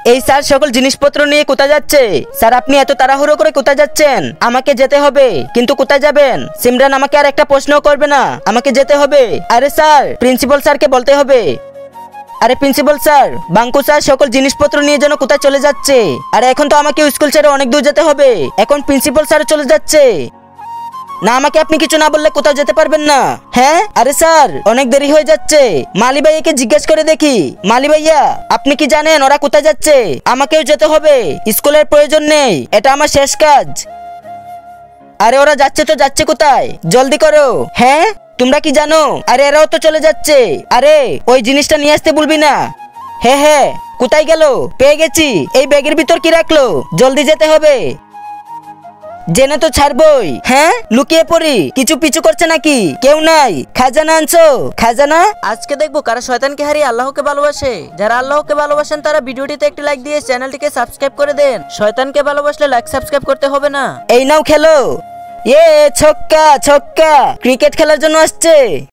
এই স্যার সকল জিনিসপত্র নিয়ে কোথায় যাচ্ছে? স্যার আপনি এত তাড়াহুড়ো করে কোথায় যাচ্ছেন? আমাকে যেতে হবে, কিন্তু কোথায় যাবেন? সিমরান আমাকে আর একটা প্রশ্নও করবে না, আমাকে যেতে হবে। আরে স্যার, প্রিন্সিপাল স্যারকে বলতে হবে। আরে প্রিন্সিপাল স্যার, বাঙ্কু স্যার সকল জিনিসপত্র নিয়ে যেন কোথায় চলে যাচ্ছে। আরে এখন তো আমাকে স্কুল ছেড়ে অনেক দূর যেতে হবে, এখন প্রিন্সিপাল স্যার চলে যাচ্ছে। না, আমাকে আপনি কিছু না বললে কোথাও যেতে পারবেন না। হ্যাঁ, আরে স্যার অনেক দেরি হয়ে যাচ্ছে, মালি ভাইয়াকে জিজ্ঞেস করে দেখি। মালি ভাইয়া, আপনি কি জানেন ওরা কোথায় যাচ্ছে? আমাকেও যেতে হবে, স্কুলের প্রয়োজন নেই, এটা আমার শেষ কাজ। আরে ওরা যাচ্ছে তো যাচ্ছে কোথায়? জলদি করো। হ্যাঁ, তোমরা কি জানো? আরে এরাও তো চলে যাচ্ছে। আরে ওই জিনিসটা নিয়ে আসতে বলবি না? হ্যাঁ হ্যাঁ, কোথায় গেল? পেয়ে গেছি, এই ব্যাগের ভিতর কি রাখলো? জলদি যেতে হবে। জেনে তো ছাড়বই। হ্যাঁ, লুকিয়ে পড়ি, কিছু পিছু করছে নাকি? কেউ নাই। খাজানা আনছো? খাজানা? আজকে দেখবো কারা শয়তানকে হারিয়ে আল্লাহকে ভালোবাসে। যারা আল্লাহকে ভালোবাসেন তারা ভিডিওটিতে একটি লাইক দিয়ে চ্যানেলটিকে সাবস্ক্রাইব করে দেন। শয়তানকে ভালোবাসলে লাইক সাবস্ক্রাইব করতে হবে না। এই নাও খেলো। ছক্কা ছক্কা, ক্রিকেট খেলার জন্য আসছে।